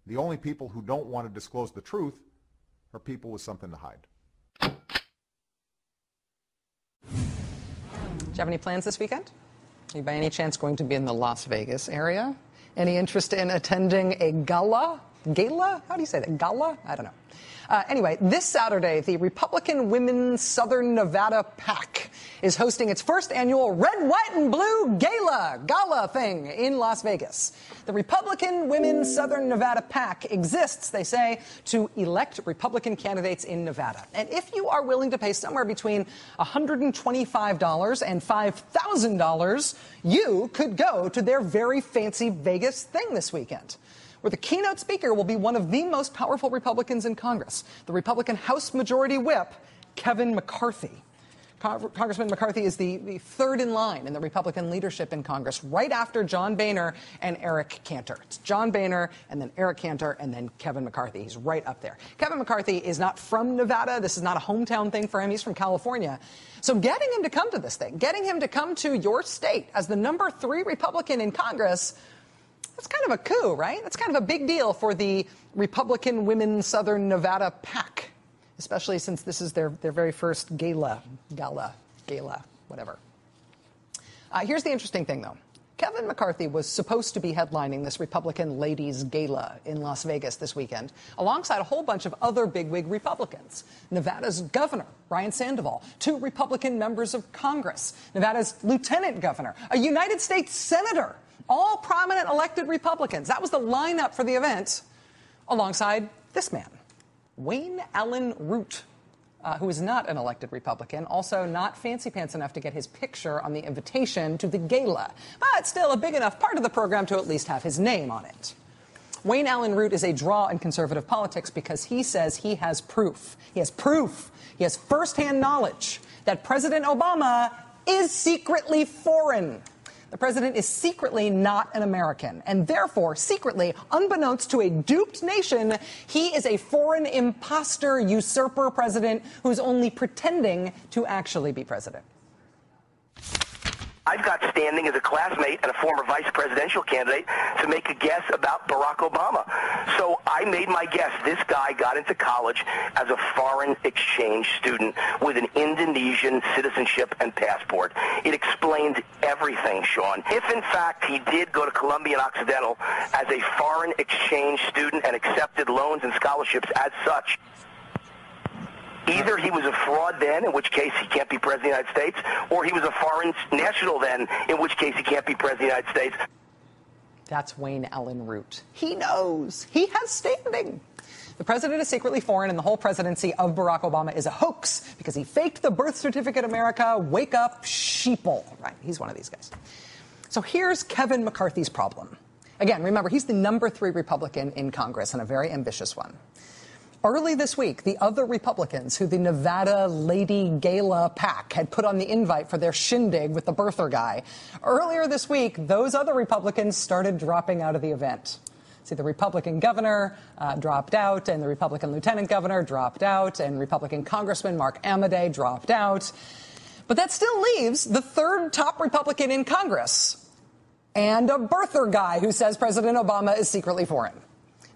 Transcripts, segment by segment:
The only people who don't want to disclose the truth are people with something to hide. Do you have any plans this weekend? Are you by any chance going to be in the Las Vegas area? Any interest in attending a gala? Gala? How do you say that? Gala? I don't know. Anyway, this Saturday, the Republican Women's Southern Nevada PAC is hosting its first annual Red, White, and Blue Gala thing in Las Vegas. The Republican Women's Southern Nevada PAC exists, they say, to elect Republican candidates in Nevada. And if you are willing to pay somewhere between $125 and $5,000, you could go to their very fancy Vegas thing this weekend, where the keynote speaker will be one of the most powerful Republicans in Congress, the Republican House Majority Whip, Kevin McCarthy. Congressman McCarthy is the third in line in the Republican leadership in Congress, right after John Boehner and Eric Cantor. It's John Boehner and then Eric Cantor and then Kevin McCarthy. He's right up there. Kevin McCarthy is not from Nevada. This is not a hometown thing for him. He's from California. So getting him to come to this thing, getting him to come to your state as the number 3 Republican in Congress, that's kind of a coup, right? That's kind of a big deal for the Republican Women's Southern Nevada PAC, especially since this is their very first gala, whatever. Here's the interesting thing, though. Kevin McCarthy was supposed to be headlining this Republican Ladies Gala in Las Vegas this weekend, alongside a whole bunch of other bigwig Republicans. Nevada's governor, Brian Sandoval, 2 Republican members of Congress, Nevada's lieutenant governor, a United States senator, all prominent elected Republicans. That was the lineup for the event, alongside this man, Wayne Allyn Root, who is not an elected Republican, also not fancy pants enough to get his picture on the invitation to the gala, but still a big enough part of the program to at least have his name on it. Wayne Allyn Root is a draw in conservative politics because he says he has proof. He has proof. He has firsthand knowledge that President Obama is secretly foreign. The president is secretly not an American, and therefore, secretly, unbeknownst to a duped nation, he is a foreign imposter usurper president who's only pretending to actually be president. I've got standing as a classmate and a former vice presidential candidate to make a guess about Barack Obama. So I made my guess. This guy got into college as a foreign exchange student with an Indonesian citizenship and passport. It explained everything, Sean. If, in fact, he did go to Columbia and Occidental as a foreign exchange student and accepted loans and scholarships as such, either he was a fraud then, in which case he can't be president of the United States, or he was a foreign national then, in which case he can't be president of the United States. That's Wayne Allyn Root. He knows. He has standing. The president is secretly foreign, and the whole presidency of Barack Obama is a hoax because he faked the birth certificate America. Wake up, sheeple. Right, he's one of these guys. So here's Kevin McCarthy's problem. Again, remember, he's the number 3 Republican in Congress and a very ambitious one. Early this week, the other Republicans who the Nevada Lady Gala PAC had put on the invite for their shindig with the birther guy, earlier this week, those other Republicans started dropping out of the event. See, the Republican governor dropped out, and the Republican lieutenant governor dropped out, and Republican Congressman Mark Amodei dropped out. But that still leaves the 3rd top Republican in Congress and a birther guy who says President Obama is secretly foreign.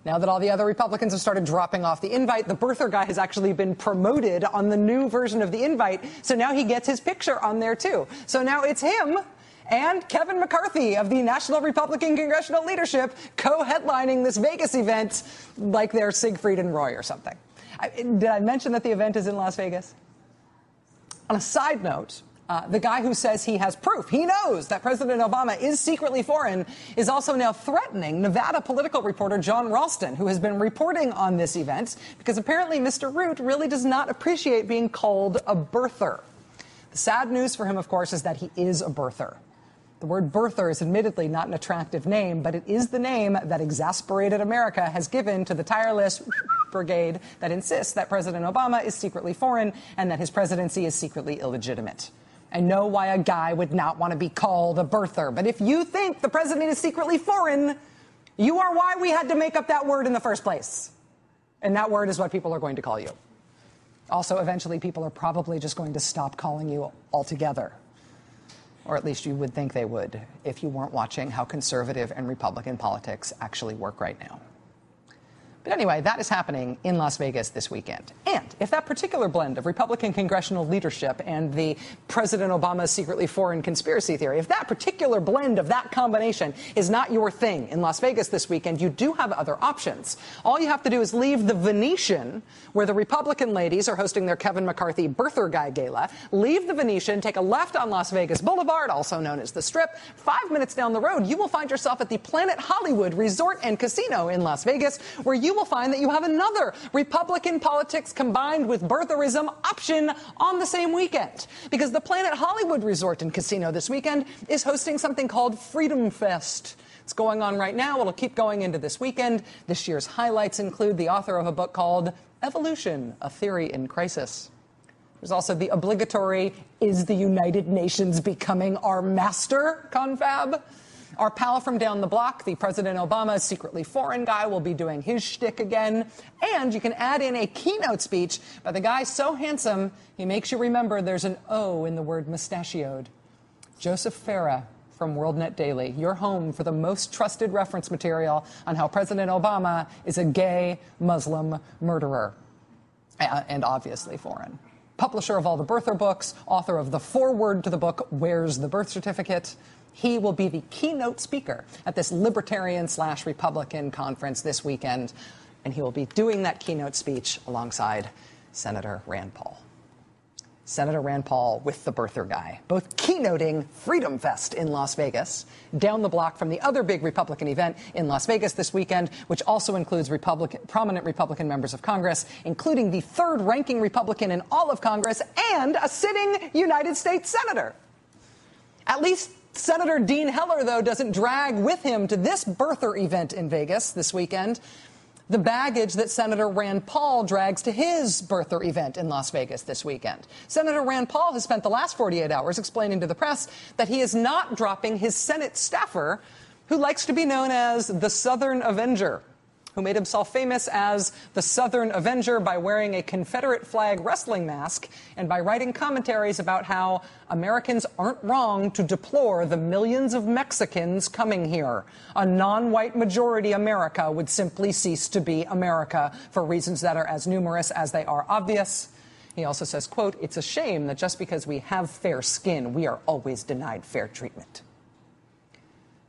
Now that all the other Republicans have started dropping off the invite, the birther guy has actually been promoted on the new version of the invite, so now he gets his picture on there, too. So now it's him and Kevin McCarthy of the National Republican Congressional Leadership co-headlining this Vegas event like they're Siegfried and Roy or something. Did I mention that the event is in Las Vegas? On a side note, the guy who says he has proof, he knows that President Obama is secretly foreign, is also now threatening Nevada political reporter John Ralston, who has been reporting on this event, because apparently Mr. Root really does not appreciate being called a birther. The sad news for him, of course, is that he is a birther. The word birther is admittedly not an attractive name, but it is the name that exasperated America has given to the tireless brigade that insists that President Obama is secretly foreign and that his presidency is secretly illegitimate. I know why a guy would not want to be called a birther, but if you think the president is secretly foreign, you are why we had to make up that word in the first place. And that word is what people are going to call you. Also, eventually, people are probably just going to stop calling you altogether. Or at least you would think they would if you weren't watching how conservative and Republican politics actually work right now. But anyway, that is happening in Las Vegas this weekend. And if that particular blend of Republican congressional leadership and the President Obama's secretly foreign conspiracy theory, if that particular blend of that combination is not your thing in Las Vegas this weekend, you do have other options. All you have to do is leave the Venetian, where the Republican ladies are hosting their Kevin McCarthy birther guy gala, leave the Venetian, take a left on Las Vegas Boulevard, also known as the Strip. 5 minutes down the road, you will find yourself at the Planet Hollywood Resort and Casino in Las Vegas, where you will find that you have another Republican politics combined with birtherism option on the same weekend. Because the Planet Hollywood Resort and Casino this weekend is hosting something called Freedom Fest. It's going on right now. It'll keep going into this weekend. This year's highlights include the author of a book called Evolution, A Theory in Crisis. There's also the obligatory, is the United Nations becoming our master confab? Our pal from down the block, the President Obama's secretly foreign guy, will be doing his shtick again. And you can add in a keynote speech by the guy so handsome, he makes you remember there's an O in the word mustachioed. Joseph Farah from WorldNet Daily, your home for the most trusted reference material on how President Obama is a gay Muslim murderer. And obviously foreign. Publisher of all the birther books, author of the foreword to the book, Where's the Birth Certificate? He will be the keynote speaker at this libertarian/Republican conference this weekend, and he will be doing that keynote speech alongside Senator Rand Paul. Senator Rand Paul with the birther guy, both keynoting Freedom Fest in Las Vegas, down the block from the other big Republican event in Las Vegas this weekend, which also includes prominent Republican members of Congress, including the third-ranking Republican in all of Congress and a sitting United States senator. At least Senator Dean Heller, though, doesn't drag with him to this birther event in Vegas this weekend the baggage that Senator Rand Paul drags to his birther event in Las Vegas this weekend. Senator Rand Paul has spent the last 48 hours explaining to the press that he is not dropping his Senate staffer, who likes to be known as the Southern Avenger, who made himself famous as the Southern Avenger by wearing a Confederate flag wrestling mask and by writing commentaries about how Americans aren't wrong to deplore the millions of Mexicans coming here. A non-white majority America would simply cease to be America for reasons that are as numerous as they are obvious. He also says, quote, "It's a shame that just because we have fair skin, we are always denied fair treatment."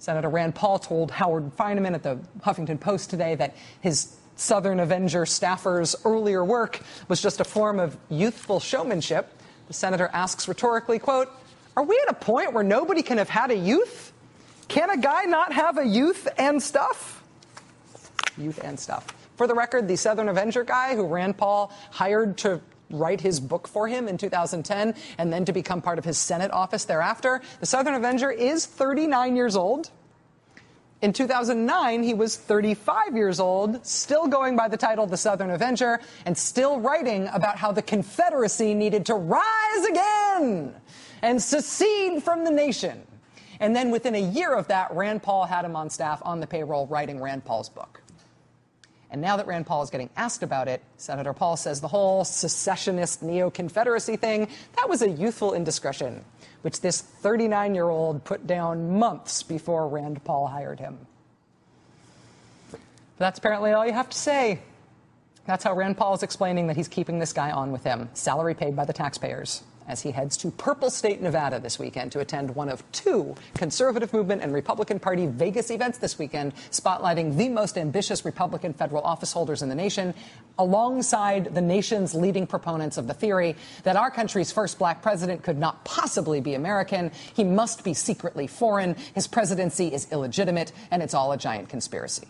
Senator Rand Paul told Howard Feineman at the Huffington Post today that his Southern Avenger staffer's earlier work was just a form of youthful showmanship. The senator asks rhetorically, quote, "Are we at a point where nobody can have had a youth? Can a guy not have a youth and stuff?" Youth and stuff. For the record, the Southern Avenger guy who Rand Paul hired to write his book for him in 2010 and then to become part of his Senate office thereafter, the Southern Avenger is 39 years old. In 2009, he was 35 years old, still going by the title The Southern Avenger, and still writing about how the Confederacy needed to rise again and secede from the nation. And then within a year of that, Rand Paul had him on staff on the payroll writing Rand Paul's book. And now that Rand Paul is getting asked about it, Senator Paul says the whole secessionist neo-Confederacy thing, that was a youthful indiscretion, which this 39-year-old put down months before Rand Paul hired him. But that's apparently all you have to say. That's how Rand Paul is explaining that he's keeping this guy on with him, salary paid by the taxpayers, as he heads to Purple State, Nevada this weekend to attend one of two conservative movement and Republican Party Vegas events this weekend, spotlighting the most ambitious Republican federal office holders in the nation, alongside the nation's leading proponents of the theory that our country's first black president could not possibly be American. He must be secretly foreign. His presidency is illegitimate, and it's all a giant conspiracy.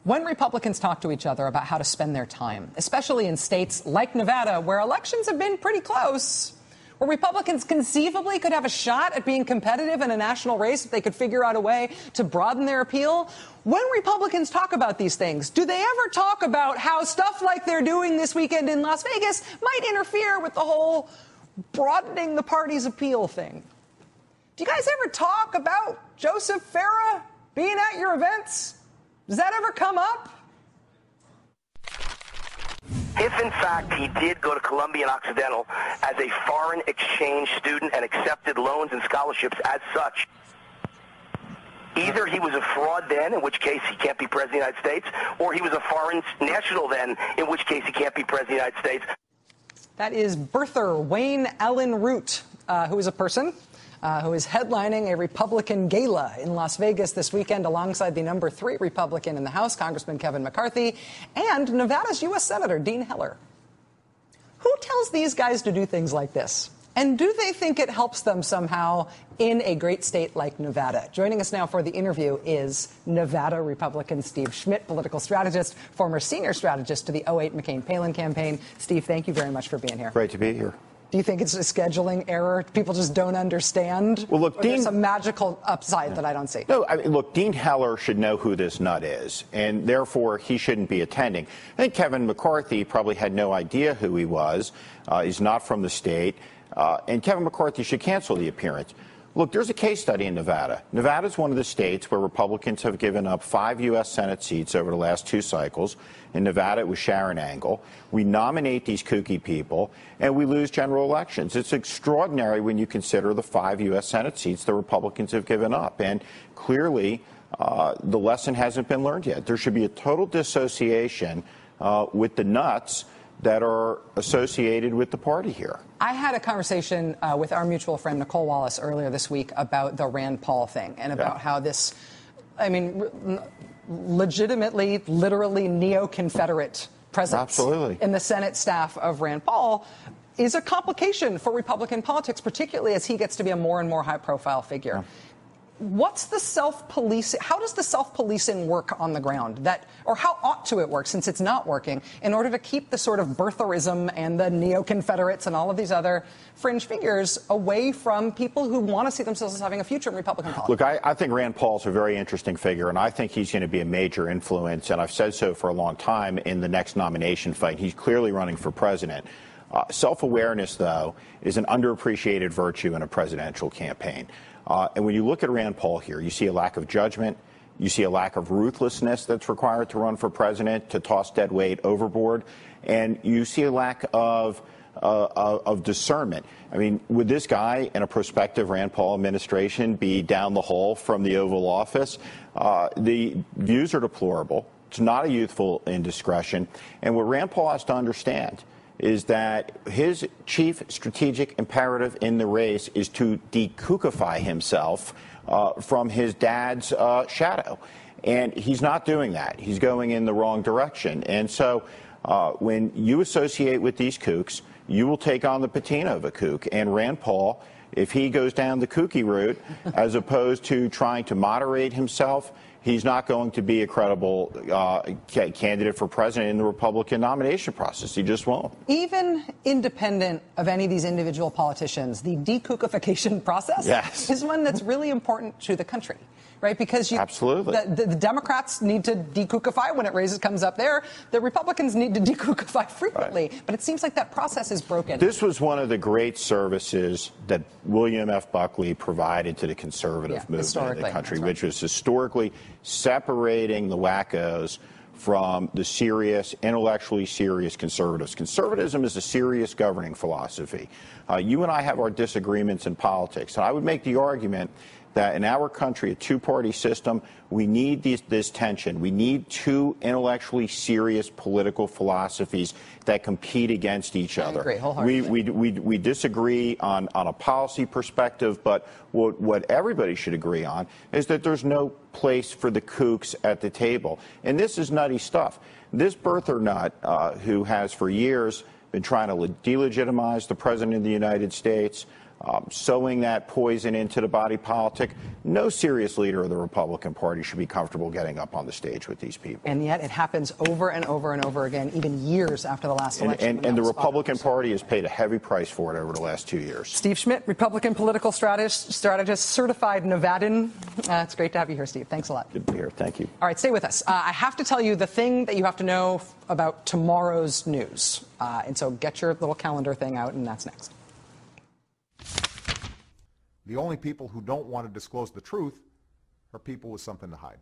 When Republicans talk to each other about how to spend their time, especially in states like Nevada, where elections have been pretty close, where Republicans conceivably could have a shot at being competitive in a national race if they could figure out a way to broaden their appeal, when Republicans talk about these things, do they ever talk about how stuff like they're doing this weekend in Las Vegas might interfere with the whole broadening the party's appeal thing? Do you guys ever talk about Joseph Farah being at your events? Does that ever come up? If, in fact, he did go to Columbia and Occidental as a foreign exchange student and accepted loans and scholarships as such, Either he was a fraud then, in which case he can't be president of the United States, or he was a foreign national then, in which case he can't be president of the United States. That is birther Wayne Allyn Root, who is a person who is headlining a Republican gala in Las Vegas this weekend alongside the number 3 Republican in the House, Congressman Kevin McCarthy, and Nevada's U.S. Senator Dean Heller. Who tells these guys to do things like this? And do they think it helps them somehow in a great state like Nevada? Joining us now for the interview is Nevada Republican Steve Schmidt, political strategist, former senior strategist to the 2008 McCain-Palin campaign. Steve, thank you very much for being here. Great to be here. Do you think it's a scheduling error? People just don't understand? Well, look, there's a magical upside that I don't see. No, I mean, look, Dean Heller should know who this nut is, and therefore he shouldn't be attending. I think Kevin McCarthy probably had no idea who he was. He's not from the state. And Kevin McCarthy should cancel the appearance. Look, there's a case study in Nevada. Nevada is one of the states where Republicans have given up 5 U.S. Senate seats over the last 2 cycles. In Nevada, it was Sharon Angle. We nominate these kooky people, and we lose general elections. It's extraordinary when you consider the 5 U.S. Senate seats the Republicans have given up. And clearly, the lesson hasn't been learned yet. There should be a total dissociation with the nuts that are associated with the party here. I had a conversation with our mutual friend Nicole Wallace earlier this week about the Rand Paul thing and about how this, I mean, legitimately, literally neo-Confederate presence in the Senate staff of Rand Paul is a complication for Republican politics, particularly as he gets to be a more and more high-profile figure. Yeah. What's the self-policing? How does the self-policing work on the ground? Or how ought to it work, since it's not working, in order to keep the sort of birtherism and the neo-Confederates and all of these other fringe figures away from people who want to see themselves as having a future in Republican politics? Look, I think Rand Paul's a very interesting figure, and I think he's going to be a major influence, and I've said so for a long time, in the next nomination fight. He's clearly running for president. Self-awareness, though, is an underappreciated virtue in a presidential campaign. And when you look at Rand Paul here, you see a lack of judgment. You see a lack of ruthlessness that's required to run for president, to toss dead weight overboard. And you see a lack of discernment. I mean, would this guy in a prospective Rand Paul administration be down the hall from the Oval Office? The views are deplorable. It's not a youthful indiscretion. And what Rand Paul has to understand is that his chief strategic imperative in the race is to dekookify himself from his dad's shadow. And he's not doing that. He's going in the wrong direction. And so when you associate with these kooks, you will take on the patina of a kook. And Rand Paul, if he goes down the kooky route, as opposed to trying to moderate himself, he's not going to be a credible candidate for president in the Republican nomination process. He just won't. Even independent of any of these individual politicians, the dekookification process is one that's really important to the country. Right, because absolutely the Democrats need to dekookify when it comes up there. The Republicans need to dekookify frequently, but it seems like that process is broken. This was one of the great services that William F. Buckley provided to the conservative movement in the country, which was historically separating the wackos from the serious, intellectually serious conservatives. Conservatism is a serious governing philosophy. You and I have our disagreements in politics, and I would make the argument that in our country, a 2-party system, we need this tension. We need 2 intellectually serious political philosophies that compete against each other. I agree wholeheartedly. We disagree on a policy perspective, but what everybody should agree on is that there's no place for the kooks at the table. And this is nutty stuff. This birther nut, who has for years been trying to delegitimize the President of the United States, sowing that poison into the body politic, no serious leader of the Republican Party should be comfortable getting up on the stage with these people. And yet it happens over and over and over again, even years after the last election. And the Republican Party has paid a heavy price for it over the last 2 years. Steve Schmidt, Republican political strategist, certified Nevadan. It's great to have you here, Steve. Thanks a lot. Good to be here. Thank you. All right, stay with us. I have to tell you the thing that you have to know about tomorrow's news. And so get your little calendar thing out, and that's next. The only people who don't want to disclose the truth are people with something to hide.